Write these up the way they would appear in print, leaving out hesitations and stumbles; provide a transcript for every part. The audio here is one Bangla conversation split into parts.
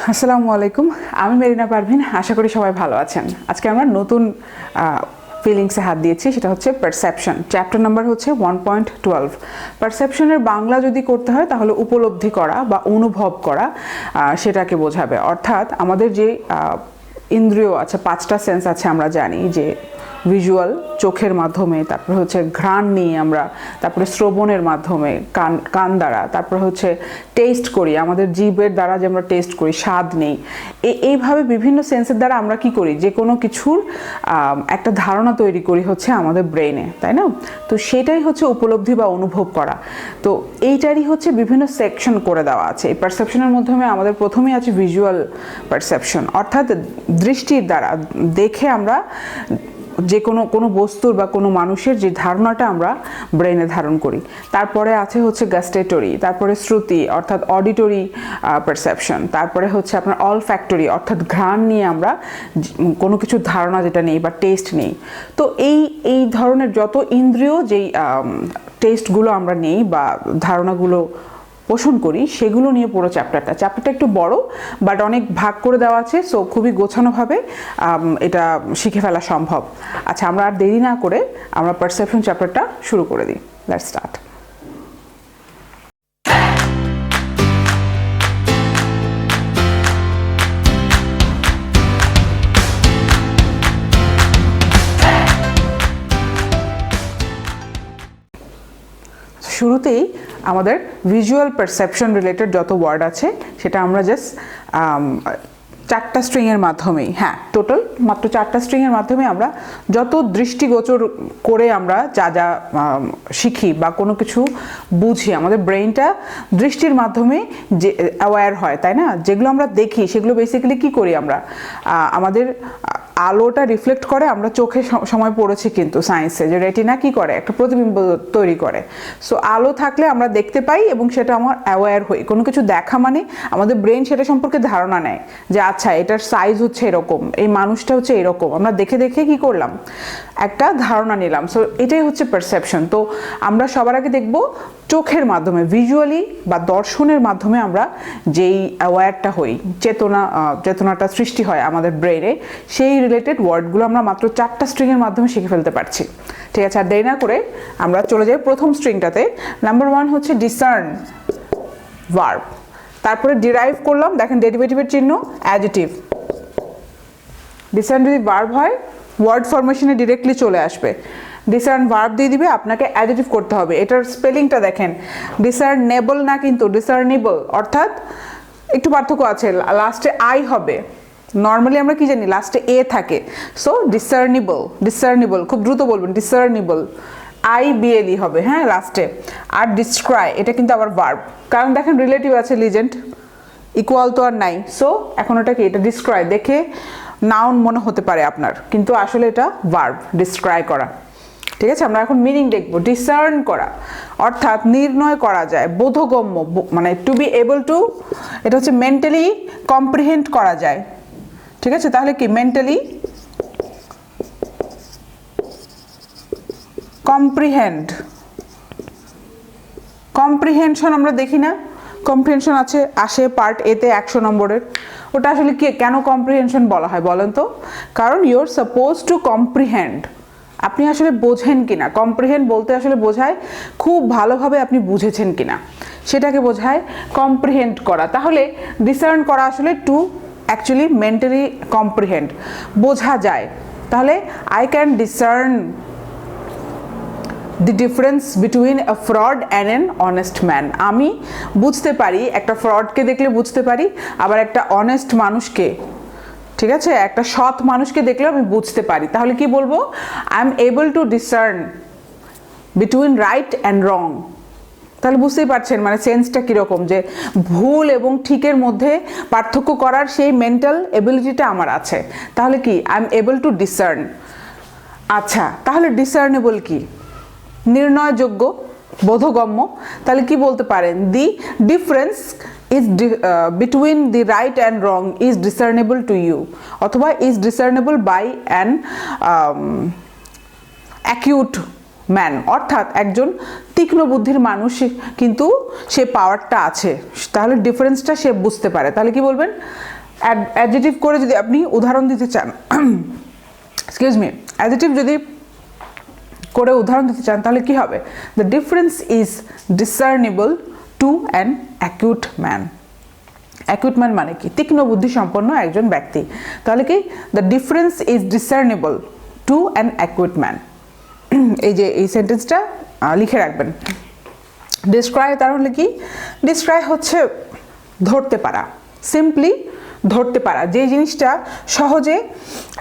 আসসালামু আলাইকুম, আমি মেরিনা পারভিন। আশা করি সবাই ভালো আছেন। আজকে আমরা নতুন ফিলিংসে হাত দিয়েছি, সেটা হচ্ছে পারসেপশন। চ্যাপ্টার নাম্বার হচ্ছে 1.12। পারসেপশনের বাংলা যদি করতে হয় তাহলে উপলব্ধি করা বা অনুভব করা, সেটাকে বোঝাবে। অর্থাৎ আমাদের যে ইন্দ্রিয় আছে, 5টা সেন্স আছে, আমরা জানি যে ভিজুয়াল চোখের মাধ্যমে, তারপরে হচ্ছে ঘ্রাণ নিয়ে আমরা, তারপরে শ্রবণের মাধ্যমে কান দ্বারা, তারপরে হচ্ছে টেস্ট করি আমাদের জিভের দ্বারা, যে আমরা টেস্ট করি, স্বাদ নেই। এইভাবে বিভিন্ন সেন্সের দ্বারা আমরা কি করি, যে কোনো কিছুর একটা ধারণা তৈরি করি হচ্ছে আমাদের ব্রেনে, তাই না? তো সেটাই হচ্ছে উপলব্ধি বা অনুভব করা। তো এইটারই হচ্ছে বিভিন্ন সেকশন করে দেওয়া আছে। এই পারসেপশনের মাধ্যমে আমাদের প্রথমেই আছে ভিজুয়াল পারসেপশন, অর্থাৎ দৃষ্টির দ্বারা দেখে আমরা যে কোনো বস্তুর বা কোনো মানুষের যে ধারণাটা আমরা ব্রেনে ধারণ করি। তারপরে আছে হচ্ছে গাস্টেটরি, তারপরে শ্রুতি অর্থাৎ অডিটরি পারসেপশন, তারপরে হচ্ছে আপনার অলফ্যাক্টরি অর্থাৎ ঘ্রাণ নিয়ে আমরা কোনো কিছুর ধারণা যেটা নেই বা টেস্ট নেই। তো এই ধরনের যত ইন্দ্রিয় যেই টেস্টগুলো আমরা নেই বা ধারণাগুলো পোষণ করি, সেগুলো নিয়ে পুরো চ্যাপ্টারটা একটু বড়, বাট অনেক ভাগ করে দেওয়া আছে। সো খুবই গোছানোভাবে এটা শিখে ফেলা সম্ভব। আচ্ছা, আমরা আর দেরি না করে আমরা পারসেপশন চ্যাপ্টারটা শুরু করে দিই। Let's start. শুরুতেই আমাদের ভিজুয়াল পারসেপশন রিলেটেড যত ওয়ার্ড আছে সেটা আমরা জাস্ট 4টা স্ট্রিংয়ের মাধ্যমেই, টোটাল মাত্র 4টা স্ট্রিংয়ের মাধ্যমে আমরা যত দৃষ্টিগোচর করে আমরা যা যা শিখি বা কোনো কিছু বুঝি, আমাদের ব্রেইনটা দৃষ্টির মাধ্যমে যে অ্যাওয়্যার হয়, তাই না? যেগুলো আমরা দেখি সেগুলো বেসিক্যালি কি করি আমরা, আমাদের আলোটা রিফ্লেক্ট করে। আমরা চোখে সময় পড়েছি কিন্তু সায়েন্সে যে রেটিনা কি করে, একটা প্রতিবিম্ব তৈরি করে। সো আলো থাকলে আমরা দেখতে পাই এবং সেটা আমার অ্যাওয়্যার হই। কোনো কিছু দেখা মানে আমাদের ব্রেন সেটা সম্পর্কে ধারণা নেয় যে আচ্ছা এটার সাইজ হচ্ছে এরকম, এই মানুষটা হচ্ছে এরকম। আমরা দেখে দেখে কি করলাম, একটা ধারণা নিলাম। সো এটাই হচ্ছে পারসেপশন। তো আমরা সবার আগে দেখব চোখের মাধ্যমে, ভিজুয়ালি বা দর্শনের মাধ্যমে আমরা যেই অ্যাওয়্যারটা হই, চেতনাটা সৃষ্টি হয় আমাদের ব্রেনে, সেই রিলেটেড ওয়ার্ডগুলো আমরা মাত্র 4টা স্ট্রিংয়ের মাধ্যমে শিখে ফেলতে পারছি। ঠিক আছে, আর দেরি না করে আমরা চলে যাই প্রথম স্ট্রিংটাতে। নাম্বার 1 হচ্ছে ডিসার্ন ভার্ব, তারপরে ডিরাইভ করলাম, দেখেন ডেরিভেটিভের চিহ্ন, অ্যাডজেটিভ। ডিসার্ন যদি ভার্ব হয় ওয়ার্ড ফরমেশনে ডিরেক্টলি চলে আসবে। ডিসার্ন ভার্ব দিয়ে দিবে, আপনাকে অ্যাডজেটিভ করতে হবে। এটার স্পেলিংটা দেখেন, ডিসার্নেবল না কিন্তু ডিসার্নেবল, অর্থাৎ একটু পার্থক্য আছে, লাস্টে আই হবে। নর্মালি আমরা কি জানি লাস্টে এ থাকে। সো ডিসার্নেবল, খুব দ্রুত বলবেন, ডিসার্নেবল, IBLE হবে লাস্টে। আর ডিসক্রাই, এটা কিন্তু আবার ভার্ব, কারণ দেখেন রিলেটিভ আছে, লিজেন্ড, ইকুয়াল তো আর নাই। সো এখন এটা কি, এটা ডিসক্রাই, দেখে নাউন মনে হতে পারে আপনার, কিন্তু আসলে এটা ভার্ব, ডিসক্রাই করা। ঠিক আছে, আমরা এখন মিনিং দেখব। ডিসার্ন করা অর্থাৎ নির্ণয় করা যায়, বোধগম্য, মানে টু বি এবল টু, এটা হচ্ছে মেন্টালি কম্প্রিহেন্ড করা যায়। ঠিক আছে, তাহলে কি মেন্টালি কম্প্রিহেনশন আমরা দেখি না, কম্প্রিহেনশন আসে পার্ট এতে 100 নম্বরের। ওটা আসলে কি, কেন কম্প্রিহেনশন বলা হয় বলেন তো? কারণ you are suppose to comprehend, আপনি আসলে বোঝেন কিনা। কম্প্রিহেন্ড বলতে আসলে বোঝায় খুব ভালোভাবে আপনি বুঝেছেন কিনা, সেটাকে বোঝায় কম্প্রিহেন্ড করা। তাহলে ডিসার্ন করা আসলে টু অ্যাকচুয়ালি মেন্টালি কম্প্রিহেন্ড, বোঝা যায়। তাহলে I can discern the difference between a fraud and an honest man. আমি বুঝতে পারি, একটা ফ্রডকে দেখলে বুঝতে পারি, আবার একটা অনেস্ট মানুষকে, ঠিক আছে, একটা সৎ মানুষকে দেখলেও আমি বুঝতে পারি। তাহলে কি বলবো, I am able to discern between right and রং। তাহলে বুঝতেই পারছেন মানে সেন্সটা কীরকম, যে ভুল এবং ঠিকের মধ্যে পার্থক্য করার সেই মেন্টাল এবিলিটিটা আমার আছে। তাহলে কি, I am able to discern. আচ্ছা, তাহলে ডিসার্নেবল কি, নির্ণয়যোগ্য, বোধগম্য। তাহলে কি বলতে পারেন, the difference is between the right and wrong is discernible to you, অথবা is discernible by an acute man, অর্থাৎ একজন তীক্ষ্ণ বুদ্ধির মানুষ কিন্তু সে পাওয়ারটা আছে, তাহলে ডিফারেন্সটা সে বুঝতে পারে। তাহলে কি বলবেন? অ্যাডজেক্টিভ করে যদি আপনি উদাহরণ দিতে চান, এক্সকিউজ মি, অ্যাডজেক্টিভ যদি করে উদাহরণ দিতে চান তাহলে কি হবে? The difference is discernible to an acute man. Acute man মানে কি? তীক্ষ্ণ বুদ্ধি সম্পন্ন একজন ব্যক্তি। তাহলে কি? The difference is discernible to an acute man. এই যে এই সেন্টেন্সটা লিখে রাখবেন। ডিসক্রাইব তাহলে কি? ডিসক্রাইব হচ্ছে ধরতে পারা, সিম্পলি ধরতে পারা। যে জিনিসটা সহজে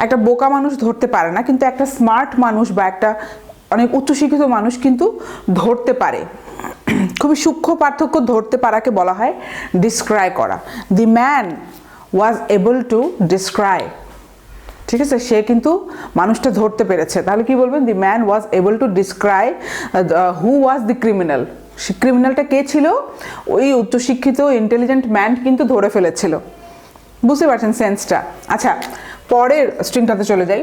একটা বোকা মানুষ ধরতে পারে না, কিন্তু একটা স্মার্ট মানুষ বা একটা অনেক উচ্চশিক্ষিত মানুষ কিন্তু ধরতে পারে। খুবই সূক্ষ্ম পার্থক্য ধরতে পারাকে বলা হয় ডিসক্রাইব করা। দি man was able to describe, ঠিক আছে, সে কিন্তু মানুষটা ধরতে পেরেছে। তাহলে কি বলবেন? The man was able to describe who was the criminal. ক্রিমিনালটা কে ছিল? ওই উচ্চশিক্ষিত ইন্টেলিজেন্ট ম্যান কিন্তু ধরে ফেলেছিল। বুঝতে পারছেন সেন্সটা? আচ্ছা, পরের স্ট্রিংটাতে চলে যাই।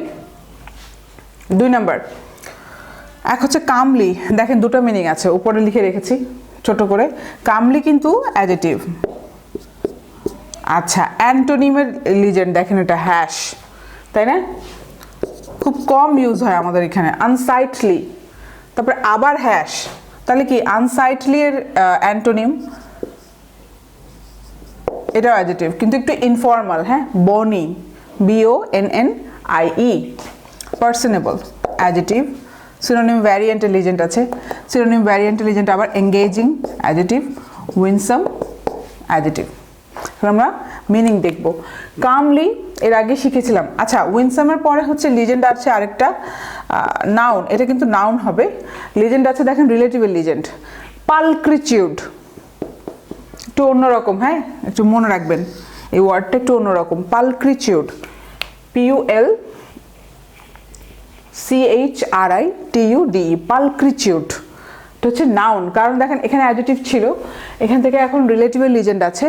2 নাম্বার, এক হচ্ছে কামলি। দেখেন দুটো মিনিং আছে, উপরে লিখে রেখেছি ছোট করে। কামলি কিন্তু অ্যাডজেক্টিভ। আচ্ছা, অ্যান্টোনিমের লিজেন্ড দেখেন, এটা হ্যাশ, তাই না? খুব কম ইউজ হয় আমাদের এখানে। আনসাইটলি, তারপরে আবার হ্যাশ। তাহলে কি? আনসাইটলি এর অ্যান্টোনিম, এটাও অ্যাডজেক্টিভ কিন্তু একটু ইনফর্মাল। হ্যাঁ, bonny, BONNIE। Personable adjective. Synonym very intelligent আছে, সিনোনিম ভ্যারি ইন্টেলিজেন্ট আবার এঙ্গেজিং অ্যাডজেক্টিভ, উইনসাম অ্যাডজেক্টিভ। আমরা মিনিং দেখব। কামলি এর আগে শিখেছিলাম। আচ্ছা, উইনসামের পরে হচ্ছে লিজেন্ড আছে আরেকটা, নাউন। এটা কিন্তু নাউন হবে। লিজেন্ড আছে দেখেন, রিলেটিভের লিজেন্ড। পালক্রিচিউড একটু অন্যরকম, হ্যাঁ, একটু মনে রাখবেন এই ওয়ার্ডটা একটু অন্যরকম। পালক্রিচিউড, PULCHRITUDE, পালক্রিচিউড। এটা হচ্ছে নাউন, কারণ দেখেন এখানে অ্যাডজেক্টিভ ছিল, এখান থেকে এখন রিলেটিভের লিজেন্ড আছে।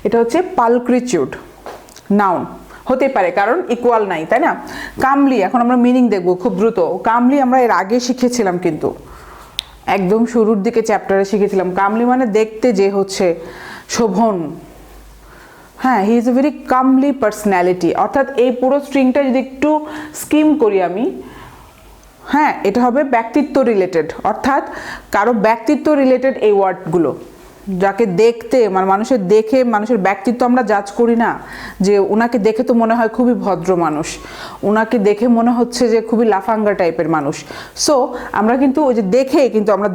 এটা হচ্ছে পালক্রিচিউড, নাউন হতে পারে কারণ ইকুয়াল নাই, তাই না? কামলি, এখন আমরা মিনিং দেখব খুব দ্রুত। কামলি আমরা এর আগে শিখেছিলাম, কিন্তু একদম শুরুর দিকে চ্যাপ্টারে শিখেছিলাম। কামলি মানে দেখতে যে হচ্ছে শোভন। হ্যাঁ, he is a very comely personality. অর্থাৎ এই পুরো স্ট্রিংটা যদি একটু স্কিম করি আমি, হ্যাঁ, এটা হবে ব্যক্তিত্ব রিলেটেড, অর্থাৎ কারো ব্যক্তিত্ব রিলেটেড এই ওয়ার্ডগুলো, যাকে দেখতে মানে মানুষের দেখে মানুষের ব্যক্তিত্ব আমরা জাজ করি না, যে ওনাকে দেখে তো মনে হয় খুবই ভদ্র মানুষ, ওনাকে দেখে মনে হচ্ছে যে খুবই লাফাঙ্গা টাইপের মানুষ। সো আমরা কিন্তু ওই যে দেখে কিন্তু আমরা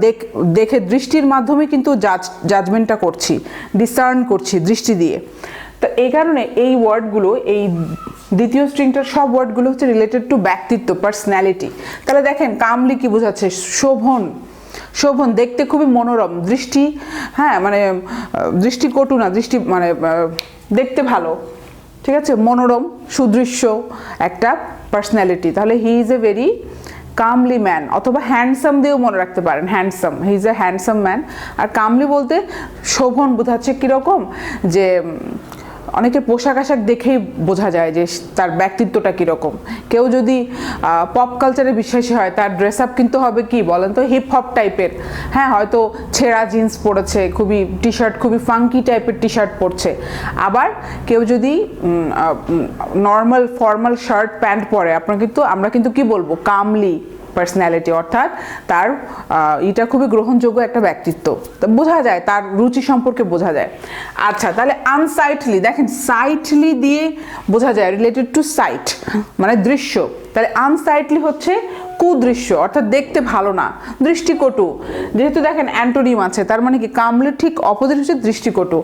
দেখে দৃষ্টির মাধ্যমে কিন্তু জাজমেন্টটা করছি, ডিসার্ন করছি দৃষ্টি দিয়ে। তো এই কারণে এই ওয়ার্ডগুলো, এই দ্বিতীয় স্ট্রিংটার সব ওয়ার্ডগুলো হচ্ছে রিলেটেড টু ব্যক্তিত্ব, পার্সোনালিটি। তাহলে দেখেন কামলি কি বোঝাচ্ছে? শোভন, শোভন দেখতে খুবই মনোরম, দৃষ্টি, হ্যাঁ, মানে দৃষ্টিকটু না, দৃষ্টি মানে দেখতে ভালো, ঠিক আছে, মনোরম সুদৃশ্য একটা পার্সোনালিটি। তাহলে he is a very comely man, অথবা হ্যান্ডসাম দিয়েও মনে রাখতে পারেন, handsome, he is a handsome man. আর কামলি বলতে শোভন বোঝাচ্ছে কীরকম, যে অনেকের পোশাক আশাক দেখেই বোঝা যায় যে তার ব্যক্তিত্বটা কীরকম। কেউ যদি পপ কালচারে বিশ্বাসী হয়, তার ড্রেস আপ কিন্তু হবে কি বলেন তো, হিপ হপ টাইপের। হ্যাঁ, হয়তো ছেঁড়া জিন্স পরেছে, খুবই টি শার্ট, খুবই ফাঙ্কি টাইপের টি শার্ট পরছে। আবার কেউ যদি নর্মাল ফর্মাল শার্ট প্যান্ট পরে, আমরা কিন্তু কি বলবো? কামলি পার্সোনালিটি, অর্থাৎ তার এটা খুবই গ্রহণযোগ্য একটা ব্যক্তিত্ব, তো বোঝা যায়, তার রুচি সম্পর্কে বোঝা যায়। আচ্ছা, তাহলে আনসাইটলি, দেখেন সাইটলি দিয়ে বোঝা যায়, রিলেটেড টু সাইট মানে দৃশ্য। তাহলে আনসাইটলি হচ্ছে কুদৃশ্য, অর্থাৎ দেখতে ভালো না, দৃষ্টিকটু। যেহেতু দেখেন অ্যান্টোনিম আছে, তার মানে কি কামলির ঠিক অপোজিট হচ্ছে দৃষ্টিকটু।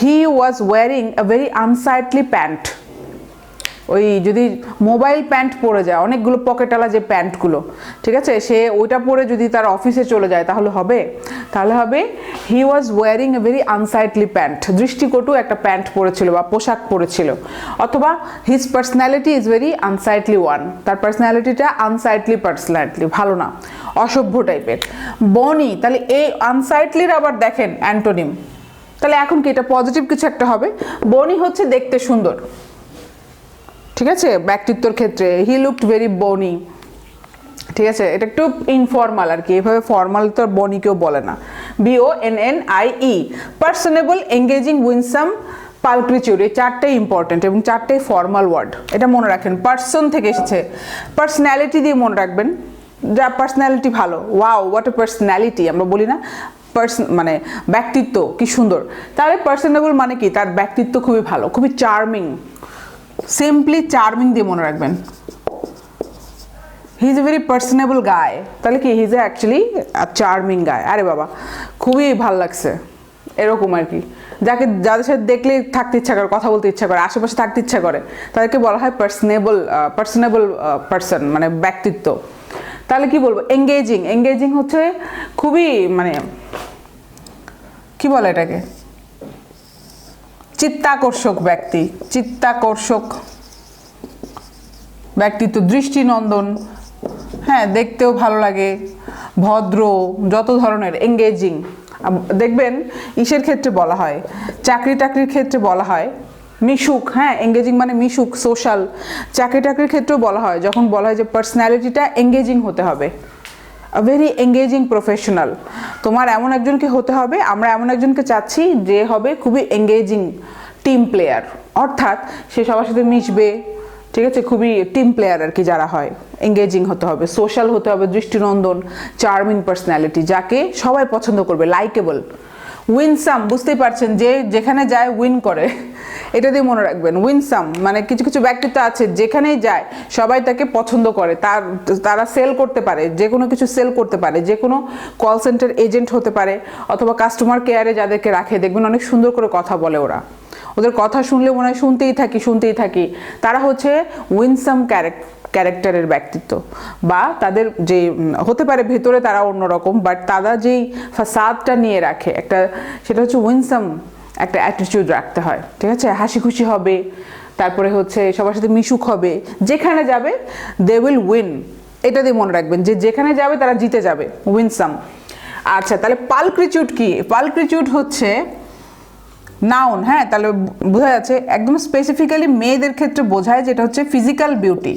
He was wearing a very unsightly pant. ওই যদি মোবাইল প্যান্ট পরে যায়, অনেকগুলো পকেটালা যে প্যান্টগুলো, ঠিক আছে, সে ওইটা পরে যদি তার অফিসে চলে যায় তাহলে হবে? তাহলে হবে he was wearing a very unsightly pant, দৃষ্টিকটু একটা প্যান্ট পরেছিল বা পোশাক পরেছিল। অথবা his personality is very unsightly one, তার পার্সোনালিটিটা আনসাইটলি পার্সোনালিটি, ভালো না, অসভ্য টাইপের। বনি, তাহলে এই আনসাইটলির আবার দেখেন অ্যান্টোনিম, তাহলে এখন কি এটা পজিটিভ কিছু একটা হবে? বনি হচ্ছে দেখতে সুন্দর, ঠিক আছে, ব্যক্তিত্বের ক্ষেত্রে হি লুকড ভেরি বনি, ঠিক আছে, এটা একটু ইনফর্মাল আর কি, এভাবে ফর্মাল তো বনি কেউ বলে না। BONNIE, পার্সনেবল, এঙ্গেজিং, উইনসাম, পালক্রিচিউড, এই চারটাই ইম্পর্টেন্ট এবং চারটাই ফর্মাল ওয়ার্ড, এটা মনে রাখেন। পার্সন থেকে এসেছে, পার্সোনালিটি দিয়ে মনে রাখবেন, যা পার্সোনালিটি ভালো, ওয়াও হোয়াট এ পার্সোনালিটি, আমরা বলি না মানে ব্যক্তিত্ব কি সুন্দর, তাহলে পার্সনেবল মানে কি তার ব্যক্তিত্ব খুবই ভালো, খুবই চার্মিং, সিম্পলি চার্মিং দিয়ে মনে রাখবেন। হি ইজ এ ভেরি পার্সনেবল গায়, তাহলে কি হি ইজ অ্যাকচুয়ালি চার্মিং গায়। আরে বাবা খুবই ভাল লাগছে, এরকম আর কি, যাকে যাদের সাথে দেখলে থাকতে ইচ্ছা করে, কথা বলতে ইচ্ছা করে, আশেপাশে থাকতে ইচ্ছা করে, তাদেরকে বলা হয় পার্সনেবল পার্সন, মানে ব্যক্তিত্ব। তাহলে কি বলবো, এঙ্গেজিং, এঙ্গেজিং হচ্ছে খুবই মানে কি বলে এটাকে, চিত্তাকর্ষক ব্যক্তি, চিত্তাকর্ষক ব্যক্তিত্ব, দৃষ্টিনন্দন, হ্যাঁ দেখতেও ভালো লাগে, ভদ্র, যত ধরনের এঙ্গেজিং। দেখবেন ইসের ক্ষেত্রে বলা হয়, চাকরি টাকরির ক্ষেত্রে বলা হয় মিশুক, হ্যাঁ এঙ্গেজিং মানে মিশুক, সোশ্যাল। চাকরি টাকরির ক্ষেত্রেও বলা হয়, যখন বলা হয় যে পার্সোনালিটিটা এঙ্গেজিং হতে হবে, আ ভেরি এঙ্গেজিং প্রফেশনাল, তোমার এমন একজনকে হতে হবে, আমরা এমন একজনকে চাচ্ছি যে হবে খুবই এঙ্গেজিং টিম প্লেয়ার, অর্থাৎ সে সবার সাথে মিশবে, ঠিক আছে, খুবই টিম প্লেয়ার আর কি যারা হয়, এঙ্গেজিং হতে হবে, সোশ্যাল হতে হবে, দৃষ্টিনন্দন, চার্মিং পার্সোনালিটি, যাকে সবাই পছন্দ করবে, লাইকেবল। উইনসাম, বুঝতেই পারছেন যে যেখানে যায় উইন করে, এটা দিয়ে মনে রাখবেন। উইনসাম মানে কিছু কিছু ব্যক্তিত্ব আছে যেখানেই যায় সবাই তাকে পছন্দ করে, তারা সেল করতে পারে, যে কোনো কিছু সেল করতে পারে, যে কোনো কল সেন্টার এজেন্ট হতে পারে, অথবা কাস্টমার কেয়ারে যাদেরকে রাখে দেখবেন অনেক সুন্দর করে কথা বলে ওরা, ওদের কথা শুনলে মনে হয় শুনতেই থাকি, তারা হচ্ছে উইনসাম ক্যারেক্টারের ব্যক্তিত্ব। বা তাদের যে হতে পারে ভেতরে তারা অন্যরকম, বাট তারা যেই ফাসাদটা নিয়ে রাখে একটা, সেটা হচ্ছে উইনসাম একটা অ্যাটিটিউড রাখতে হয়, ঠিক আছে, হাসি খুশি হবে, তারপরে হচ্ছে সবার সাথে মিশুক হবে, যেখানে যাবে দে উইল উইন, এটা দিয়ে মনে রাখবেন যে যেখানে যাবে তারা জিতে যাবে, উইনসাম। আচ্ছা তাহলে পালক্রিচিউড কি, পালক্রিচিউড হচ্ছে নাউন, হ্যাঁ তাহলে বোঝা যাচ্ছে একদম স্পেসিফিক্যালি মেয়েদের ক্ষেত্রে বোঝায়, যেটা হচ্ছে ফিজিক্যাল বিউটি।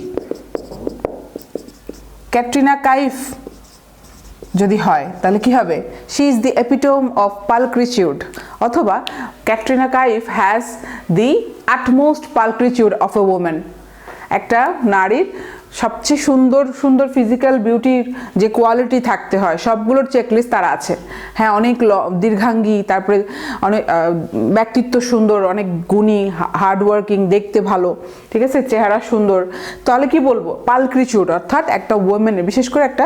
ক্যাটরিনা কাইফ যদি হয় তাহলে কি হবে, she is the epitome of pulchritude, অথবা Katrina Kaif has the utmost pulchritude of a women, একটা নারীর সবচেয়ে সুন্দর সুন্দর ফিজিক্যাল বিউটির যে কোয়ালিটি থাকতে হয় সবগুলোর চেকলিস্ট তারা আছে, হ্যাঁ অনেক দীর্ঘাঙ্গী, তারপরে অনেক ব্যক্তিত্ব সুন্দর, অনেক গুণী, হার্ডওয়ার্কিং, দেখতে ভালো, ঠিক আছে, চেহারা সুন্দর, তাহলে কি বলবো পালক্রিচিউড, অর্থাৎ একটা ওমেনের, বিশেষ করে একটা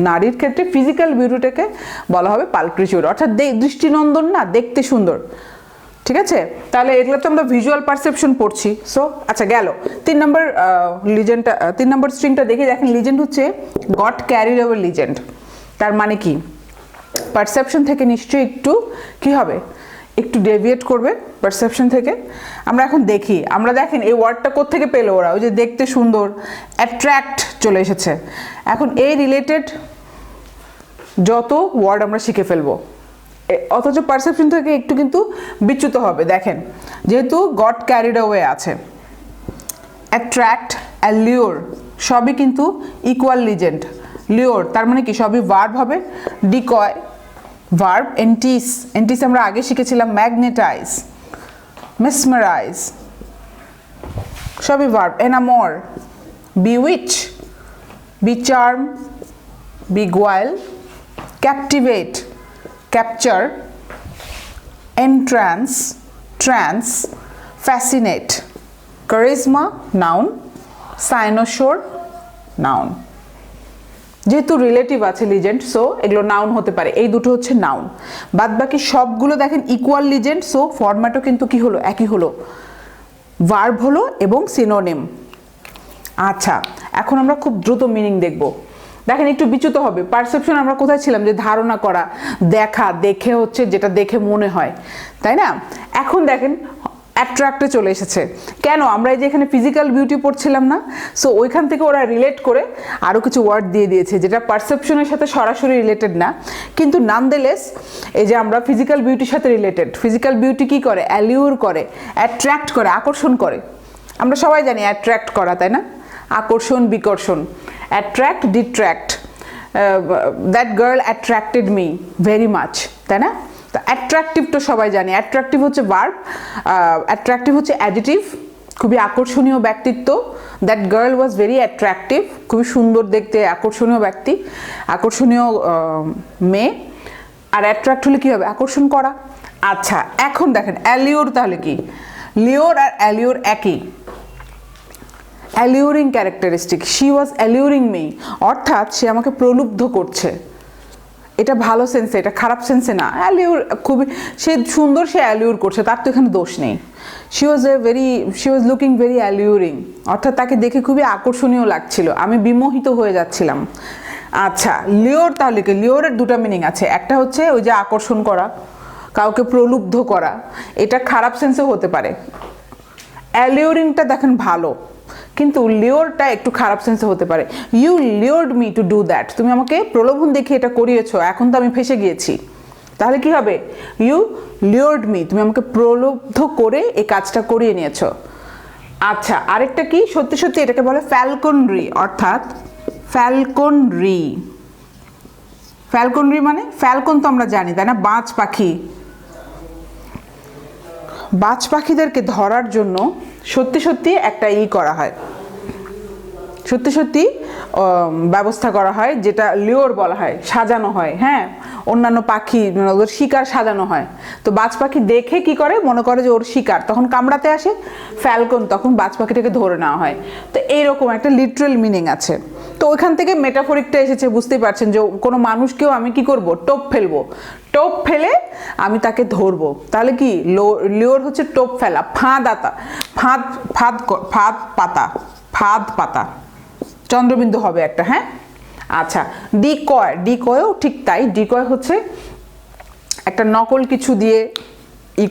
নারীর ক্ষেত্রে ফিজিক্যাল বিউটিটাকে বলা হবে পালক্রিচিউড, অর্থাৎ দৃষ্টিনন্দন না, দেখতে সুন্দর, ঠিক আছে। তাহলে এগুলো তো আমরা ভিজুয়াল পারসেপশন পড়ছি। সো আচ্ছা গেল 3 নম্বর লিজেন্ডটা, 3 নম্বর স্ট্রিংটা দেখে দেখেন, লিজেন্ড হচ্ছে গট ক্যারিড অ্যাওয়ে লিজেন্ড, তার মানে কি পারসেপশন থেকে নিশ্চয়ই একটু কি হবে, একটু ডেভিয়েট করবে পারসেপশন থেকে। আমরা এখন দেখি, আমরা দেখেন এই ওয়ার্ডটা কোত্থেকে পেলো ওরা, ওই যে দেখতে সুন্দর, অ্যাট্রাক্ট চলে এসেছে, এখন এই রিলেটেড যত ওয়ার্ড আমরা শিখে ফেলবো, অথচ পারসেপশন থেকে একটু কিন্তু বিচ্যুত হবে। দেখেন যেহেতু গট ক্যারিড অ্যাওয়ে আছে, অ্যাট্রাক্ট, অ্যালিওর সবই কিন্তু ইকুয়াল লিজেন্ড, লিওর তার মানে কি সবই ভার্ব হবে, ডিকয় ভার্ব, এন্টিস আমরা আগে শিখেছিলাম, ম্যাগনেটাইজ, মেসমারাইজ সবই verb, enamour, bewitch, becharm, beguile, captivate, capture, entrance, trance, fascinate, charisma, noun, cynosure, noun। যেহেতু রিলেটিভ আছে লিজেন্ড, সো এগুলো নাউন হতে পারে, এই দুটো হচ্ছে নাউন, বাদ বাকি সবগুলো দেখেন ইকুয়াল লিজেন্ড, সো ফরম্যাটও কিন্তু কি হলো, একই হলো, ভার্ব হলো এবং সিনোনিম। আচ্ছা এখন আমরা খুব দ্রুত মিনিং দেখব, দেখেন একটু বিচ্যুত হবে। পারসেপশন আমরা কোথায় ছিলাম, যে ধারণা করা, দেখা, দেখে হচ্ছে যেটা দেখে মনে হয়, তাই না। এখন দেখেন অ্যাট্রাক্টে চলে এসেছে, কেন, আমরা এই যে এখানে ফিজিক্যাল বিউটি পড়ছিলাম না, সো ওইখান থেকে ওরা রিলেট করে আরও কিছু ওয়ার্ড দিয়ে দিয়েছে যেটা পারসেপশনের সাথে সরাসরি রিলেটেড না, কিন্তু নামদেলেস এই যে আমরা ফিজিক্যাল বিউটির সাথে রিলেটেড। ফিজিক্যাল বিউটি কি করে, অ্যালিউর করে, অ্যাট্রাক্ট করে, আকর্ষণ করে, আমরা সবাই জানি অ্যাট্রাক্ট করা, তাই না, আকর্ষণ বিকর্ষণ। Attract, detract, that girl attracted me very much, তাই না? তো অ্যাট্রাকটিভ তো সবাই জানি, অ্যাট্রাকটিভ হচ্ছে ভার্ব, অ্যাট্রাকটিভ হচ্ছে অ্যাডজেটিভ, খুবই আকর্ষণীয় ব্যক্তিত্ব। That girl was very attractive, খুবই সুন্দর দেখতে, আকর্ষণীয় ব্যক্তি, আকর্ষণীয় মেয়ে। আর অ্যাট্রাক্ট হলে কী হবে? আকর্ষণ করা। আচ্ছা, এখন দেখেন অ্যালিওর তাহলে কি? লিওর আর অ্যালিওর একই, alluring characteristic, she was alluring me, অর্থাৎ সে আমাকে প্রলুব্ধ করছে। এটা ভালো সেন্সে, এটা খারাপ সেন্সে না। অ্যালিউর, খুবই সে সুন্দর, সে অ্যালিউর করছে, তার তো এখানে দোষ নেই। She was looking very alluring, অর্থাৎ তাকে দেখে খুবই আকর্ষণীয় লাগছিল, আমি বিমোহিত হয়ে যাচ্ছিলাম। আচ্ছা, লিওর তাহলে কি? লিওরের দুটো মিনিং আছে, একটা হচ্ছে ওই যে আকর্ষণ করা, কাউকে প্রলুব্ধ করা, এটা খারাপ সেন্সেও হতে পারে। অ্যালিউরিংটা দেখেন ভালো, কিন্তু লিওরটা একটু খারাপ সেন্সে হতে পারে। You lured me to do that, তুমি আমাকে প্রলোভন দেখিয়ে এটা করিয়েছো, এখন তো আমি ফেঁসে গিয়েছি। তাহলে কি হবে? ইউ লিওরড মি, তুমি আমাকে প্রলুব্ধ করে এই কাজটা করিয়ে নিয়েছো। আচ্ছা, আরেকটা কি? সত্যি সত্যি এটাকে বলে ফ্যালকনরি, অর্থাৎ ফ্যালকনরি। ফ্যালকনরি মানে ফ্যালকন তো আমরা জানি, তাই না? বাজ পাখি। বাজ পাখিদেরকে ধরার জন্য সত্যি সত্যি একটা করা হয়, সত্যি সত্যি ব্যবস্থা করা হয়, যেটা লিওর বলা হয়, সাজানো হয়। হ্যাঁ, অন্যান্য পাখি ওদের শিকার সাজানো হয়। তো বাজ পাখি দেখে কি করে, মনে করে যে ওর শিকার, তখন কামড়াতে আসে ফ্যালকন, তখন বাজ পাখিটাকে ধরে নেওয়া হয়। তো এইরকম একটা লিটারাল মিনিং আছে। তো ওইখান থেকে মেটাফরিকটা এসেছে, বুঝতেই পারছেন যে কোনো মানুষকেও আমি কি করব? টোপ ফেলবো, টোপ ফেলে আমি তাকে ধরবো। তাহলে কি? লিওর হচ্ছে টোপ ফেলা, ফাঁদ আতা, ফাঁদ ফাঁদ ফাঁদ পাতা, ফাঁদ পাতা, চন্দ্রবিন্দু হবে একটা। হ্যাঁ, আচ্ছা, ডিকয়, ডিকয়ও ঠিক তাই। ডিকয় হচ্ছে একটা নকল কিছু দিয়ে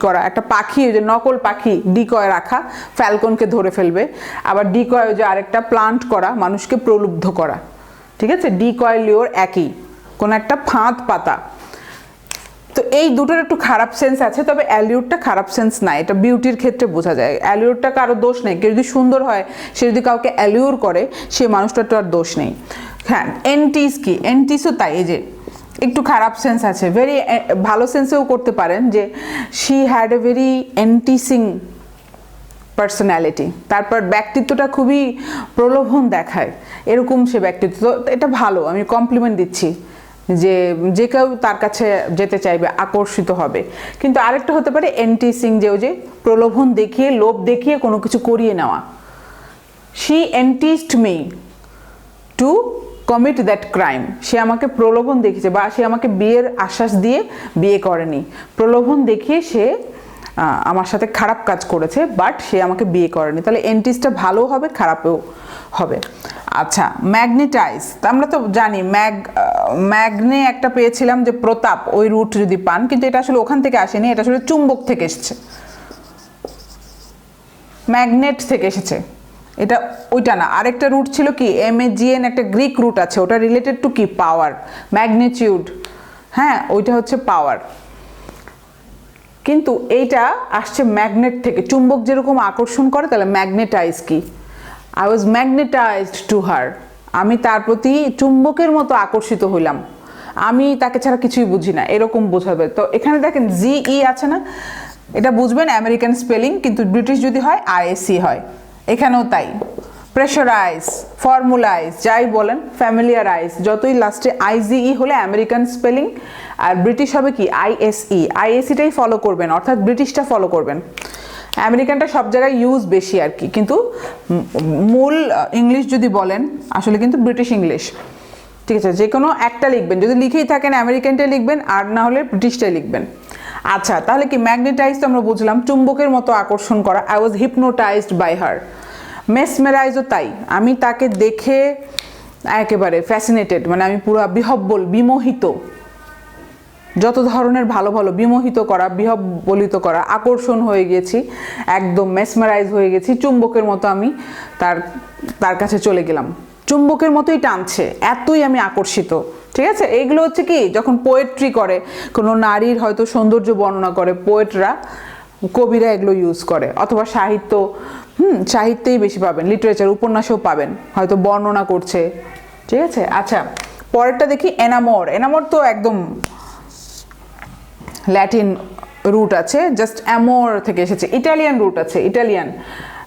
করা, একটা পাখি, ওই যে নকল পাখি ডিকয় রাখা, ফ্যালকনকে ধরে ফেলবে। আবার ডিকয় ওই যে আরেকটা প্লান্ট করা, মানুষকে প্রলুব্ধ করা। ঠিক আছে, ডিকয় লিওর একই, কোন একটা ফাঁদ পাতা। তো এই দুটোর একটু খারাপ সেন্স আছে, তবে অ্যালিউরটা খারাপ সেন্স না, এটা বিউটির ক্ষেত্রে বোঝা যায়। অ্যালিউরটা কারো দোষ নেই, কেউ যদি সুন্দর হয়, সে যদি কাউকে অ্যালিউর করে, সে মানুষটার তো আর দোষ নেই। হ্যাঁ, এন্টিস কি? এন্টিসও তাই, এই যে একটু খারাপ সেন্স আছে। ভেরি ভালো সেন্সেও করতে পারেন যে she had a very enticing personality, তারপর ব্যক্তিত্বটা খুবই প্রলোভন দেখায়, এরকম সে ব্যক্তিত্ব। এটা ভালো, আমি কমপ্লিমেন্ট দিচ্ছি যে যে কেউ তার কাছে যেতে চাইবে, আকর্ষিত হবে। কিন্তু আরেকটা হতে পারে এন্টিসিং, যে ওই যে প্রলোভন দেখিয়ে, লোভ দেখিয়ে কোনো কিছু করিয়ে নেওয়া। She enticed me to commit that crime, সে আমাকে প্রলোভন দেখিয়েছে, বা সে আমাকে বিয়ের আশ্বাস দিয়ে বিয়ে করেনি, প্রলোভন দেখিয়ে সে আমার সাথে খারাপ কাজ করেছে, বাট সে আমাকে বিয়ে করেনি। তাহলে এন্টিসটা ভালো হবে, খারাপও হবে। আচ্ছা, ম্যাগনেটাইজ, আমরা তো জানি ম্যাগনে একটা পেয়েছিলাম যে প্রতাপ, ওই রুট যদি পান, কিন্তু এটা আসলে ওখান থেকে আসেনি, এটা আসলে চুম্বক থেকে এসেছে, ম্যাগনেট থেকে এসেছে, এটা ওইটা না। আরেকটা রুট ছিল কি? MAGN, একটা গ্রিক রুট আছে, ওটা রিলেটেড টু কি? পাওয়ার, ম্যাগনিটিউড। হ্যাঁ, ওইটা হচ্ছে পাওয়ার। কিন্তু এইটা আসছে ম্যাগনেট থেকে, চুম্বক যেরকম আকর্ষণ করে, তাহলে ম্যাগনেটাইজ কি? আই ওয়াজ ম্যাগনেটাইজড টু হার, আমি তার প্রতি চুম্বকের মতো আকর্ষিত হইলাম, আমি তাকে ছাড়া কিছুই বুঝি না, এরকম বোঝাবে। তো এখানে দেখেন GE আছে না, এটা বুঝবেন আমেরিকান স্পেলিং, কিন্তু ব্রিটিশ যদি হয় ISC হয়, এখানেও তাই। প্রেশারাইজ, ফর্মুলাইজ, যাই বলেন, ফ্যামিলিয়ারাইজ, যতই লাস্টে IGE হলে আমেরিকান স্পেলিং, আর ব্রিটিশ হবে কি? ISE, ISEটাই ফলো করবেন, অর্থাৎ ব্রিটিশটা ফলো করবেন। আমেরিকানটা সব জায়গায় ইউজ বেশি আর কি, কিন্তু মূল ইংলিশ যদি বলেন, আসলে কিন্তু ব্রিটিশ ইংলিশ। ঠিক আছে, যে কোনো একটা লিখবেন, যদি লিখেই থাকেন আমেরিকানটাই লিখবেন, আর না হলে ব্রিটিশটাই লিখবেন। আচ্ছা, তাহলে কি? ম্যাগনেটাইজ তো আমরা বুঝলাম, চুম্বকের মতো আকর্ষণ করা। I was hypnotized by her. মেসমেরাইজও তাই, আমি তাকে দেখে একেবারে ফ্যাসিনেটেড, মানে আমি পুরো বিহব্বল, বিমোহিত, যত ধরনের ভালো ভালো, বিমোহিত করা, বিহব্বলিত করা, আকর্ষণ হয়ে গেছি, একদম মেসমেরাইজ হয়ে গেছি, চুম্বকের মতো আমি তার কাছে চলে গেলাম, চুম্বকের মতোই টানছে, এতই আমি আকর্ষিত। ঠিক আছে, এইগুলো হচ্ছে কি? যখন পোয়েট্রি করে, কোনো নারীর হয়তো সৌন্দর্য বর্ণনা করে, পোয়েটরা, কবিরা এগুলো ইউজ করে, অথবা সাহিত্যেই বেশি পাবেন, লিটারেচার, উপন্যাসেও পাবেন, হয়তো বর্ণনা করছে, ঠিক আছে। আচ্ছা, পরেরটা দেখি এনামোর। এনামোর তো একদম ল্যাটিন রুট আছে, জাস্ট অ্যামোর থেকে এসেছে, ইটালিয়ান রুট আছে, ইটালিয়ান।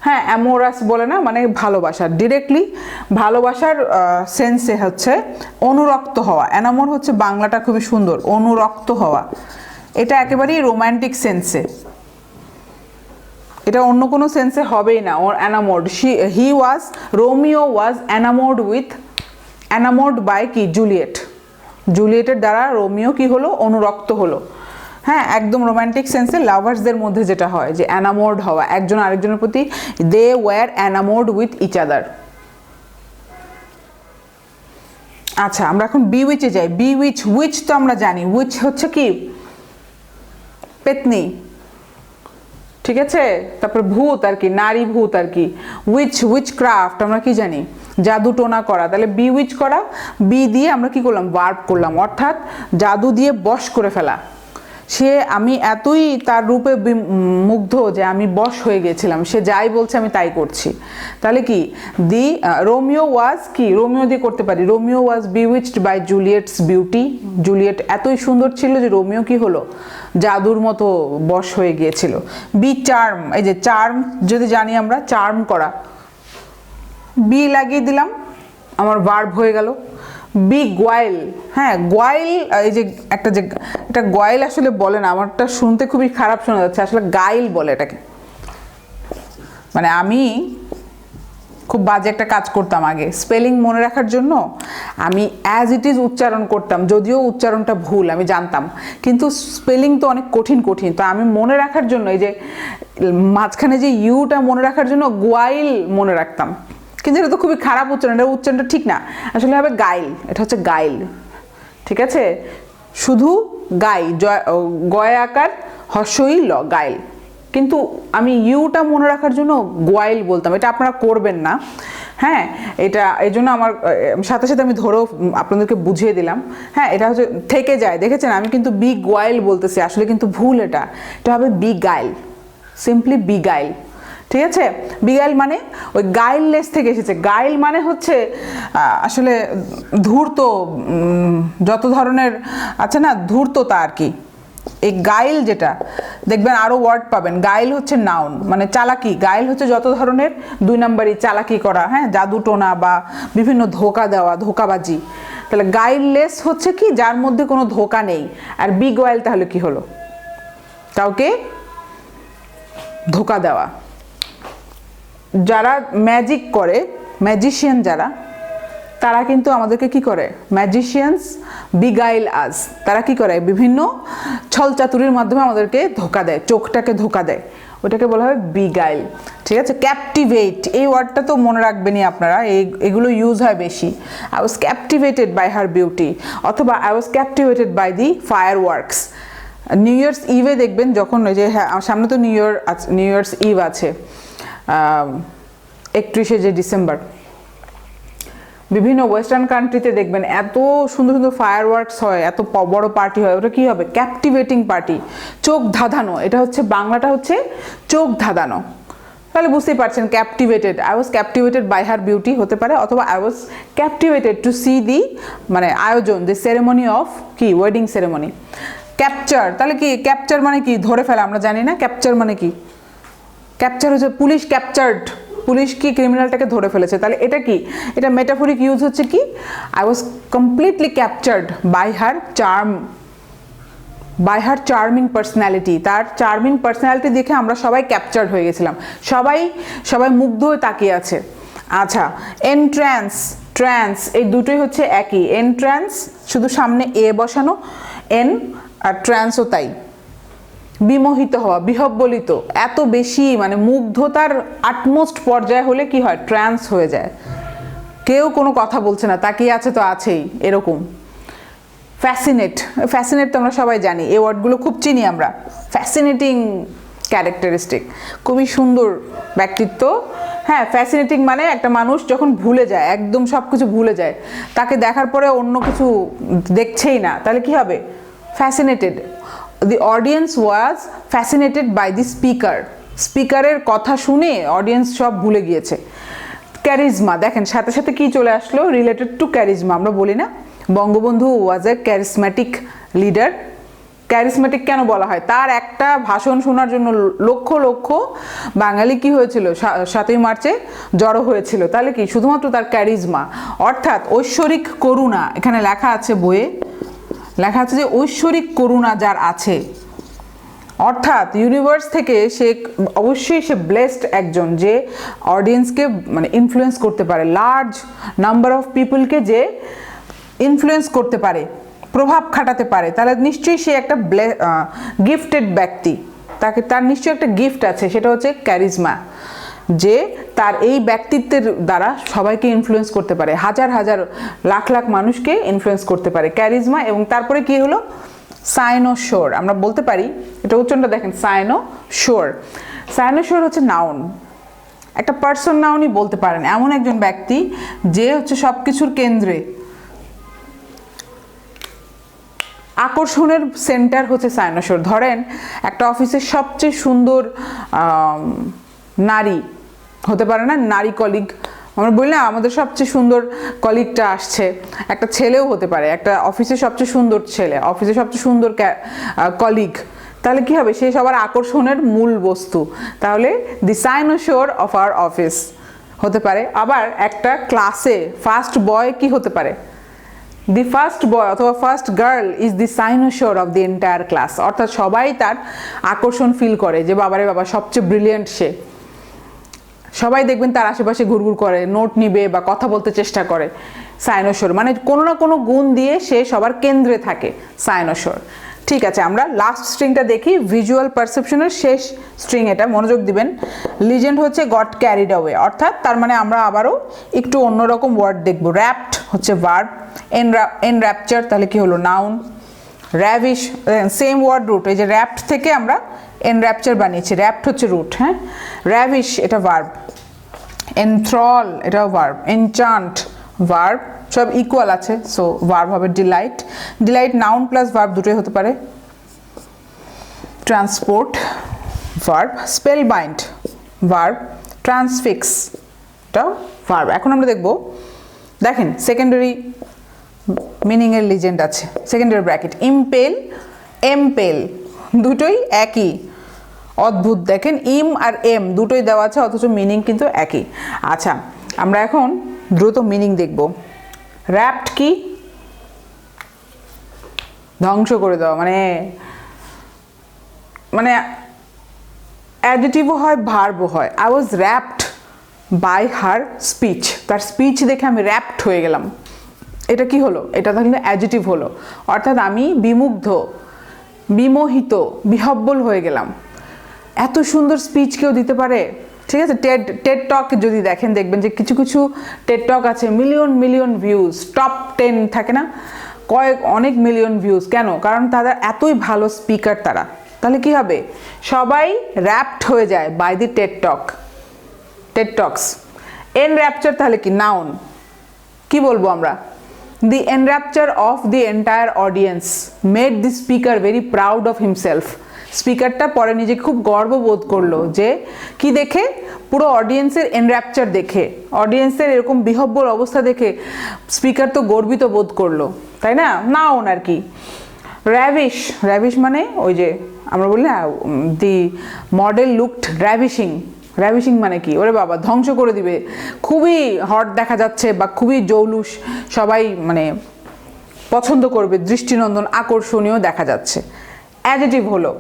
হ্যাঁ, অ্যামোরাস বলে না, মানে ভালোবাসার, ডিরেক্টলি ভালোবাসার সেন্সে হচ্ছে অনুরক্ত হওয়া। এনামোর হচ্ছে বাংলাটা খুবই সুন্দর, অনুরক্ত হওয়া। এটা একেবারেই রোম্যান্টিক সেন্সে, এটা অন্য কোনো সেন্সে হবেই না। ওর এনামোর্ড, হি ওয়াজ, রোমিও ওয়াজ এনামোর্ড বাই কি, জুলিয়েট। জুলিয়েটের দ্বারা রোমিও কি হলো, অনুরক্ত হলো। হ্যাঁ, একদম রোম্যান্টিক সেন্সে লাভার্সদের মধ্যে যেটা হয় যে এনামোর্ড হওয়া, একজন আরেকজনের প্রতি, they were enamoured with each other. আচ্ছা, আমরা এখন বিউইচে যাই। বিউইচ, উইচ তো আমরা জানি, উইচ হচ্ছে কি, পেতনি, ঠিক আছে। তারপর ভূত আর কি, নারী ভূত আর কি। উইচ ক্রাফট আমরা কি জানি, জাদু টোনা করা। তাহলে বিউইচ করা, বি দিয়ে আমরা কি করলাম, ভার্ব করলাম, অর্থাৎ জাদু দিয়ে বশ করে ফেলা। সে, আমি এতই তার রূপে মুগ্ধ যে আমি বশ হয়ে গেছিলাম, সে যাই বলছে আমি তাই করছি। তাহলে কি, দি রোমিও ওয়াজ কি, রোমিও দিয়ে করতে পারি, Romeo was bewitched by Juliet's beauty. Juliet এতই সুন্দর ছিল যে রোমিও কি হলো, জাদুর মতো বশ হয়ে গিয়েছিল। বি চার্ম, এই যে চার্ম যদি জানি আমরা, চার্ম করা, বি লাগিয়ে দিলাম, আমার ভার্ব হয়ে গেল। বি গোয়াইল, হ্যাঁ গোয়াইল, এই যে একটা, যে এটা গোয়াইল আসলে বলে না, আমারটা শুনতে খুবই খারাপ শোনা যাচ্ছে, আসলে গাইল বলে এটাকে। মানে আমি খুব বাজে একটা কাজ করতাম আগে, স্পেলিং মনে রাখার জন্য আমি অ্যাজ ইট ইজ উচ্চারণ করতাম, যদিও উচ্চারণটা ভুল আমি জানতাম, কিন্তু স্পেলিং তো অনেক কঠিন কঠিন, তো আমি মনে রাখার জন্য এই যে মাঝখানে যে ইউটা মনে রাখার জন্য গোয়াইল মনে রাখতাম, কিন্তু এটা তো খুবই খারাপ উচ্চারণ, এটা উচ্চারণটা ঠিক না, আসলে হবে গাইল, এটা হচ্ছে গাইল, ঠিক আছে। শুধু গাই, গয় আকার হর্ষই ল, গাইল, কিন্তু আমি ইউটা মনে রাখার জন্য গোয়াইল বলতাম, এটা আপনারা করবেন না। হ্যাঁ, এটা এই জন্য আমার সাথে সাথে আমি ধরেও আপনাদেরকে বুঝিয়ে দিলাম। হ্যাঁ, এটা হচ্ছে থেকে যায়, দেখেছেন আমি কিন্তু বি গোয়াইল বলতেছি, আসলে কিন্তু ভুল, এটা হবে বি গাইল, সিম্পলি বি গাইল, ঠিক আছে। বিগাইল মানে ওই গাইললেস থেকে এসেছে। গাইল মানে হচ্ছে আসলে ধূর্ত, যত ধরনের আছে না ধূর্ততা আর কি। এই গাইল যেটা দেখবেন আরো ওয়ার্ড পাবেন, গাইল হচ্ছে নাউন, মানে চালাকি। গাইল হচ্ছে যত ধরনের 2 নম্বরই চালাকি করা, হ্যাঁ, জাদু টোনা বা বিভিন্ন ধোকা দেওয়া, ধোকাবাজি। তাহলে গাইললেস হচ্ছে কি, যার মধ্যে কোনো ধোকা নেই। আর বি গোয়াইল তাহলে কি হলো, কাউকে ধোকা দেওয়া। যারা ম্যাজিক করে, ম্যাজিশিয়ান যারা, তারা কিন্তু আমাদেরকে কি করে, ম্যাজিশিয়ানস বিগাইল আজ, তারা কি করে, বিভিন্ন ছল চাতুরির মাধ্যমে আমাদেরকে ধোকা দেয়, চোখটাকে ধোকা দেয়, ওটাকে বলা হয় বিগাইল, ঠিক আছে। ক্যাপটিভেট, এই ওয়ার্ডটা তো মনে রাখবেনই আপনারা, এগুলো ইউজ হয় বেশি। I was captivated by her beauty, অথবা I was captivated by the fireworks. New year's ইভে দেখবেন যখন, ওই যে হ্যাঁ সামনে তো নিউ ইয়ার্স ইভ আছে, 31শে ডিসেম্বর, বিভিন্ন ওয়েস্টার্ন কান্ট্রিতে দেখবেন এত সুন্দর সুন্দর ফায়ার ওয়ার্কস হয়, এত বড় পার্টি হয়, ওটা কি হবে, ক্যাপটিভেটিং পার্টি, চোখ ধাঁধানো। এটা হচ্ছে বাংলাটা হচ্ছে চোখ ধাঁধানো। তাহলে বুঝতেই পারছেন, captivated, I was captivated by her beauty হতে পারে, অথবা I was captivated to see the, মানে আয়োজন, দি সেরেমনি অফ কি, ওয়েডিং সেরেমনি। ক্যাপচার, তাহলে কি ক্যাপচার মানে কি, ধরে ফেলা, আমরা জানি না ক্যাপচার মানে কি। ক্যাপচার হচ্ছে পুলিশ ক্যাপচার্ড, পুলিশ কি ক্রিমিনালটাকে ধরে ফেলেছে, তাহলে এটা কি, এটা মেটাফরিক ইউজ হচ্ছে কি, I was completely captured by her charm, by her charming personality. তার চার্মিং পার্সোনালিটি দেখে আমরা সবাই ক্যাপচার্ড হয়ে গেছিলাম, সবাই মুগ্ধ হয়ে তাকিয়ে আছে। আচ্ছা, এন্ট্রান্স, ট্রান্স, এই দুটোই হচ্ছে একই। এন্ট্রান্স শুধু সামনে এ বসানো, এন, আর ট্রান্সও তাই। বিমোহিত হওয়া, বিহব্বলিত, এত বেশি মানে মুগ্ধতার আটমোস্ট পর্যায়ে হলে কি হয়, ট্রান্স হয়ে যায়, কেউ কোনো কথা বলছে না, তাকিয়ে আছে তো আছেই, এরকম। ফ্যাসিনেট, ফ্যাসিনেট তো আমরা সবাই জানি, এই ওয়ার্ডগুলো খুব চিনি আমরা। ফ্যাসিনেটিং ক্যারেক্টারিস্টিক, খুবই সুন্দর ব্যক্তিত্ব। হ্যাঁ, ফ্যাসিনেটিং মানে একটা মানুষ যখন ভুলে যায়, একদম সব কিছু ভুলে যায়, তাকে দেখার পরে অন্য কিছু দেখছেই না, তাহলে কি হবে, fascinated. The audience was fascinated by the speaker. স্পিকারের কথা শুনে অডিয়েন্স সব ভুলে গিয়েছে। ক্যারিজমা, দেখেন সাথে সাথে কি চলে আসলো, রিলেটেড টু ক্যারিজমা। আমরা বলি না বঙ্গবন্ধু ওয়াজ এ ক্যারিসম্যাটিক লিডার। ক্যারিসম্যাটিক কেন বলা হয়? তার একটা ভাষণ শোনার জন্য লক্ষ লক্ষ বাঙালি কি হয়েছিল 7ই মার্চে জড়ো হয়েছিল। তাহলে কি শুধুমাত্র তার ক্যারিজমা, অর্থাৎ ঐশ্বরিক করুণা, এখানে লেখা আছে বইয়ে লেখা আছে যে ঐশ্বরিক করুণা যার আছে, অর্থাৎ ইউনিভার্স থেকে সে অবশ্যই সে ব্লেসড একজন, যে অডিয়েন্সকে মানে ইনফ্লুয়েন্স করতে পারে, লার্জ নাম্বার অফ পিপলকে যে ইনফ্লুয়েন্স করতে পারে, প্রভাব খাটাতে পারে, তাহলে নিশ্চয়ই সে একটা গিফটেড ব্যক্তি, তার নিশ্চয়ই একটা গিফট আছে, সেটা হচ্ছে ক্যারিজমা, যে তার এই ব্যক্তিত্বের দ্বারা সবাইকে ইনফ্লুয়েন্স করতে পারে, হাজার হাজার লাখ লাখ মানুষকে ইনফ্লুয়েন্স করতে পারে, ক্যারিজমা। এবং তারপরে কি হলো, সাইনোসোর, আমরা বলতে পারি, এটা উচ্চারণটা দেখেন, সাইনোসোর। সাইনোসোর হচ্ছে নাউন, একটা পার্সন নাউনই বলতে পারেন, এমন একজন ব্যক্তি যে হচ্ছে সব কিছুর কেন্দ্রে, আকর্ষণের সেন্টার হচ্ছে সাইনোসোর। ধরেন একটা অফিসের সবচেয়ে সুন্দর নারী হতে পারে না, নারী কলিগ, আমরা বলি না আমাদের সবচেয়ে সুন্দর কলিগটা আসছে, একটা ছেলেও হতে পারে, একটা অফিসের সবচেয়ে সুন্দর ছেলে, অফিসের সবচেয়ে সুন্দর কলিগ, তাহলে কি হবে, সে সবার আকর্ষণের মূল বস্তু, তাহলে দি সাইনোসোর অফ আওয়ার অফিস হতে পারে। আবার একটা ক্লাসে ফার্স্ট বয় কি হতে পারে, দি ফার্স্ট বয় অথবা first girl is the cynosure of the entire class, অর্থাৎ সবাই তার আকর্ষণ ফিল করে যে বাবারে বাবা সবচেয়ে ব্রিলিয়েন্ট সে, সবাই দেখবেন তার আশেপাশে ঘুরঘুর করে, নোট নিবে বা কথা বলতে চেষ্টা করে। সাইনোসোর মানে কোনো না কোনো গুণ দিয়ে সে সবার কেন্দ্রে থাকে, সাইনোসোর। ঠিক আছে, আমরা লাস্ট স্ট্রিংটা দেখি, ভিজুয়াল পারসেপশনের শেষ স্ট্রিং, এটা মনোযোগ দিবেন। লিজেন্ড হচ্ছে গট ক্যারিড অ্যাওয়ে, অর্থাৎ তার মানে আমরা আবারও একটু অন্যরকম ওয়ার্ড দেখবো। র্যাপ্ট হচ্ছে ভার্ব, এনর্যাপচার তাহলে কি হলো, নাউন। র্যাভিশ সেম ওয়ার্ড রুট, এই যে র্যাপ্ট থেকে আমরা এনর্যাপচার বানিয়েছি, র্যাপ্ট হচ্ছে রুট, হ্যাঁ। র্যাভিশ এটা ভার্ব, এনথ্রল এটাও ভার্ব, এনচান্ট ভার্ব, সব ইকুয়াল আছে, সো ভার্ব হবে। Delight, delight noun plus verb দুটোই হতে পারে। Transport verb, spellbind verb, transfix এটাও ভার্ব। এখন আমরা দেখব, দেখেন সেকেন্ডারি মিনিংয়ের লিজেন্ড আছে, সেকেন্ডারি ব্র্যাকেট, ইমপেল এমপেল দুটোই একই, অদ্ভুত দেখেন, ইম আর এম দুটোই দেওয়া আছে অথচ মিনিং কিন্তু একই। আচ্ছা, আমরা এখন দ্রুত মিনিং দেখব। র্যাপ্ট কি, ধ্বংস করে দেওয়া, মানে মানে অ্যাডজেটিভও হয় ভার্বও হয়। I was rapt by her speech, তার স্পিচ দেখে আমি র্যাপ্ট হয়ে গেলাম, এটা কি হলো, এটা তাহলে অ্যাডজেটিভ হলো, অর্থাৎ আমি বিমুগ্ধ, বিমোহিত, বিহব্বল হয়ে গেলাম। এত সুন্দর স্পিচ কেউ দিতে পারে, ঠিক আছে। টেড টক যদি দেখেন, দেখবেন যে কিছু কিছু টেড টক আছে মিলিয়ন মিলিয়ন ভিউজ, টপ 10 থাকে না, অনেক মিলিয়ন ভিউজ, কেন, কারণ তারা এতই ভালো স্পিকার তারা। তাহলে কি হবে, সবাই র্যাপ্ট হয়ে যায় by the TED talks. Enrapture তাহলে কি, নাউন, কি বলবো আমরা, the enrapture of the entire audience made the speaker very proud of himself. স্পিকারটা পরে নিজেকে খুব গর্ববোধ করলো, যে কি দেখে, পুরো অডিয়েন্সের এনর্যাপচার দেখে, অডিয়েন্সের এরকম বিহব্বল অবস্থা দেখে স্পিকার তো গর্বিত বোধ করলো, তাই না, নাউন আর কি। র্যাভিশ, র্যাভিশ মানে ওই যে আমরা বলি না, D model looked ravishing, ravishing মানে কি, ওরে বাবা ধ্বংস করে দিবে, খুবই হট দেখা যাচ্ছে বা খুবই জৌলুস, সবাই মানে পছন্দ করবে, দৃষ্টিনন্দন আকর্ষণীয় দেখা যাচ্ছে। অ্যাডজেটিভ হলো।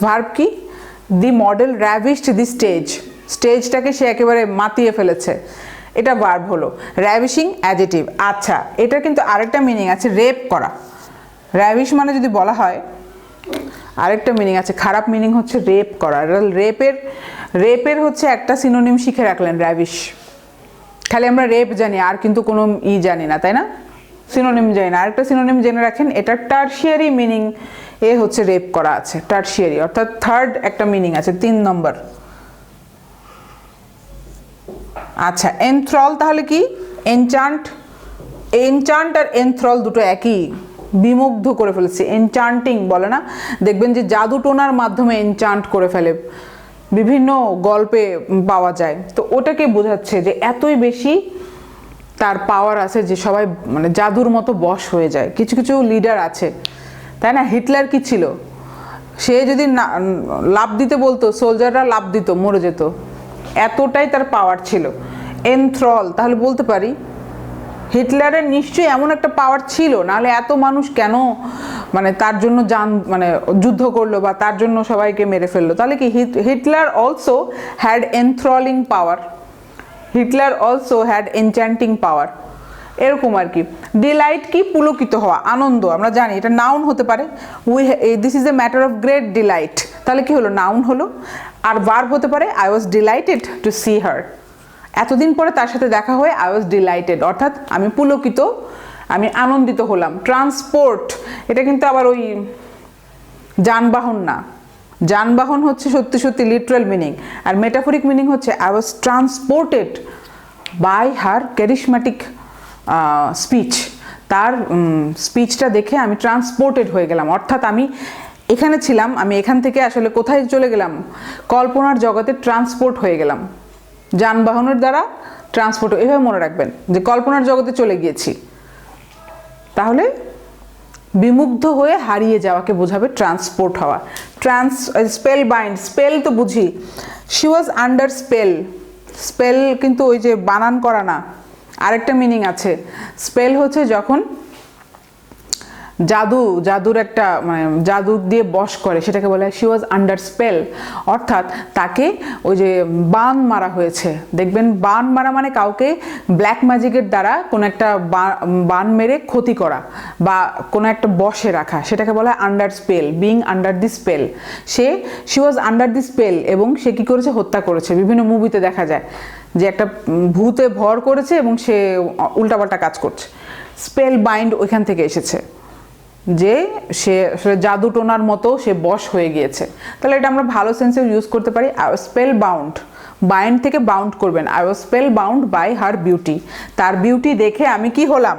ভার্ব কি, দি মডেল র্যাভিশড দি স্টেজ, স্টেজটাকে সে একেবারে মাতিয়ে ফেলেছে, এটা ভার্ব হলো। Ravishing adjective. আচ্ছা, এটা কিন্তু আরেকটা মিনিং আছে, রেপ করা। র্যাভিশ মানে যদি বলা হয়, আরেকটা মিনিং আছে, খারাপ মিনিং হচ্ছে রেপ করা। রেপের হচ্ছে একটা সিনোনিম শিখে রাখলেন, র্যাভিশ। খালি আমরা রেপ জানি, আর কিন্তু কোনো জানি না, তাই না, সিনোনিম জানি না। আরেকটা সিনোনিম জেনে রাখেন, এটা টার্সিয়ারি মিনিং এ হচ্ছে রেপ করা আছে, টার্সিয়ারি, অর্থাৎ থার্ড একটা মিনিং আছে, 3 নম্বর। আচ্ছা, এনথ্রল তাহলে কি, এনচান্ট আর এনথ্রল দুটো একই, বিমুগ্ধ করে ফেলেছে, এনচান্টিং বলে না, দেখবেন যে জাদু টোনার মাধ্যমে এনচান্ট করে ফেলে, বিভিন্ন গল্পে পাওয়া যায়। তো ওটাকে বোঝাচ্ছে যে এতই বেশি তার পাওয়ার আছে যে সবাই মানে জাদুর মতো বশ হয়ে যায়। কিছু কিছু লিডার আছে, তাই না? হিটলার কি ছিল, সে যদি লাফ দিতে বলতো সোলজাররা লাফ দিত, মরে যেত, এতটাই তার পাওয়ার ছিল। এনথ্রল, তাহলে বলতে পারি হিটলারের নিশ্চয়ই এমন একটা পাওয়ার ছিল, নাহলে এত মানুষ কেন মানে তার জন্য মানে যুদ্ধ করলো বা তার জন্য সবাইকে মেরে ফেললো? তাহলে কি Hitler also had enthralling power, Hitler also had enchanting power, এরকম আর কি। ডিলাইট কি? পুলকিত হওয়া, আনন্দ। আমরা জানি এটা নাউন হতে পারে, this is a matter of great delight, তাহলে কি হলো? নাউন হলো। আর ভার্ব হতে পারে I was delighted to see her, এতদিন পরে তার সাথে দেখা হয়ে আই ওয়াজ ডিলাইটেড, অর্থাৎ আমি পুলকিত, আমি আনন্দিত হলাম। ট্রান্সপোর্ট, এটা কিন্তু আবার ওই যানবাহন না, যানবাহন হচ্ছে সত্যি সত্যি লিটারাল মিনিং, আর মেটাফরিক মিনিং হচ্ছে I was transported by her charismatic speech, তার স্পিচটা দেখে আমি ট্রান্সপোর্টেড হয়ে গেলাম, অর্থাৎ আমি এখানে ছিলাম, আমি এখান থেকে আসলে কোথায় চলে গেলাম? কল্পনার জগতে ট্রান্সপোর্ট হয়ে গেলাম, যানবাহনের দ্বারা ট্রান্সপোর্ট। এভাবে মনে রাখবেন যে কল্পনার জগতে চলে গিয়েছি, তাহলে বিমুগ্ধ হয়ে হারিয়ে যাওয়াকে বোঝাবে ট্রান্সপোর্ট হওয়া। স্পেল বাইন্ড, স্পেল তো বুঝি, she was under spell, spell কিন্তু ওই যে বানান করা না, আরেকটা মিনিং আছে। স্পেল হচ্ছে যখন জাদুর একটা মানে জাদু দিয়ে বশ করে, সেটাকে বলে শি ওয়াজ আন্ডার স্পেল, অর্থাৎ তাকে ওই যে বান মারা হয়েছে। দেখবেন বান মারা মানে কাউকে ব্ল্যাক ম্যাজিকের দ্বারা কোনো একটা বান মেরে ক্ষতি করা বা কোনো একটা বশে রাখা, সেটাকে বলা হয় under spell, being under the spell. She was under the spell, এবং সে কী করেছে? হত্যা করেছে। বিভিন্ন মুভিতে দেখা যায় যে একটা ভূতে ভর করেছে এবং সে উল্টাপাল্টা কাজ করছে। স্পেল বাইন্ড ওইখান থেকে এসেছে, যে সে জাদু টোনার মতো সে বশ হয়ে গিয়েছে। তাহলে এটা আমরা ভালো সেন্সে ইউজ করতে পারি। I was spell bound, bind থেকে বাউন্ড করবেন। I was spell bound by her beauty, তার বিউটি দেখে আমি কি হলাম?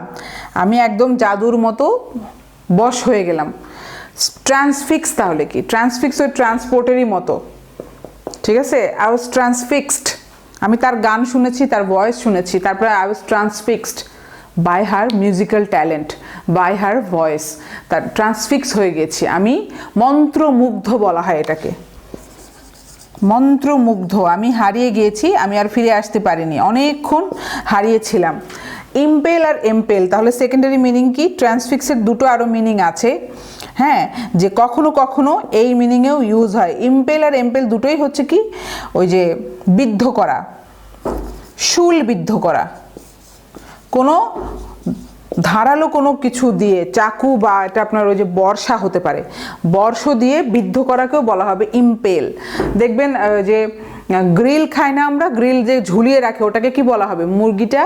আমি একদম জাদুর মতো বশ হয়ে গেলাম। ট্রান্সফিক্স, তাহলে কি? ট্রান্সফিক্স ওই ট্রান্সপোর্টেরই মতো, ঠিক আছে? আই ওয়াজ ট্রান্সফিক্সড, আমি তার গান শুনেছি, তার ভয়েস শুনেছি, তারপরে I was transfixed by her musical talent, by her voice, তার ট্রান্সফিক্স হয়ে গেছি আমি, মন্ত্রমুগ্ধ বলা হয় এটাকে, মন্ত্রমুগ্ধ। আমি হারিয়ে গিয়েছি, আমি আর ফিরে আসতে পারিনি, অনেকক্ষণ হারিয়েছিলাম। ইম্পেল আর এম্পেল, তাহলে সেকেন্ডারি মিনিং কি? ট্রান্সফিক্সের দুটো আরও মিনিং আছে, হ্যাঁ, যে কখনো কখনো এই মিনিংয়েও ইউজ হয়। ইম্পেল আর এম্পেল দুটোই হচ্ছে কি? ওই যে বিদ্ধ করা, শুল বিদ্ধ করা, কোনো ধারালো কোনো কিছু দিয়ে, চাকু বা এটা আপনার ওই যে বর্ষা হতে পারে, বর্ষ দিয়ে বিদ্ধ করাকেও বলা হবে ইম্পেল। দেখবেন যে গ্রিল খাই না আমরা, গ্রিল যে ঝুলিয়ে রাখে ওটাকে কি বলা হবে? মুরগিটা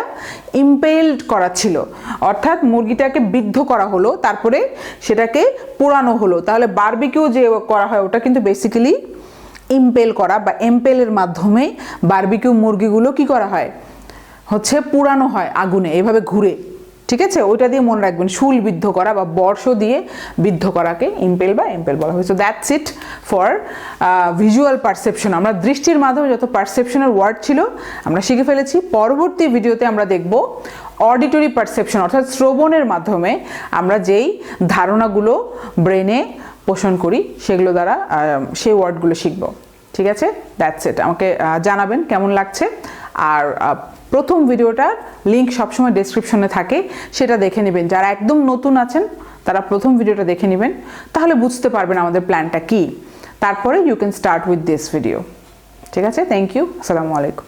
ইম্পেলড করা ছিল, অর্থাৎ মুরগিটাকে বিদ্ধ করা হলো, তারপরে সেটাকে পোড়ানো হলো। তাহলে বারবিকিউ যে করা হয় ওটা কিন্তু বেসিক্যালি ইম্পেল করা বা এম্পেলের মাধ্যমে বারবিকিউ মুরগিগুলো কি করা হয়? হচ্ছে পুরানো হয় আগুনে, এভাবে ঘুরে, ঠিক আছে? ওইটা দিয়ে মনে রাখবেন, শুল বিদ্ধ করা বা বর্ষ দিয়ে বিদ্ধ করাকে ইম্পেল বা এম্পেল বলা হয়। So that's it for visual perception. আমরা দৃষ্টির মাধ্যমে যত পারসেপশনের ওয়ার্ড ছিল আমরা শিখে ফেলেছি। পরবর্তী ভিডিওতে আমরা দেখব অডিটরি পারসেপশন, অর্থাৎ শ্রবণের মাধ্যমে আমরা যেই ধারণাগুলো ব্রেনে পোষণ করি সেগুলো দ্বারা সেই ওয়ার্ডগুলো শিখব, ঠিক আছে? That's it. আমাকে জানাবেন কেমন লাগছে। আর প্রথম ভিডিওটার লিঙ্ক সবসময় ডেসক্রিপশনে থাকে, সেটা দেখে নেবেন। যারা একদম নতুন আছেন তারা প্রথম ভিডিওটা দেখে নেবেন, তাহলে বুঝতে পারবেন আমাদের প্ল্যানটা কী। তারপরে you can start with this video, ঠিক আছে? থ্যাংক ইউ, আসসালামু আলাইকুম।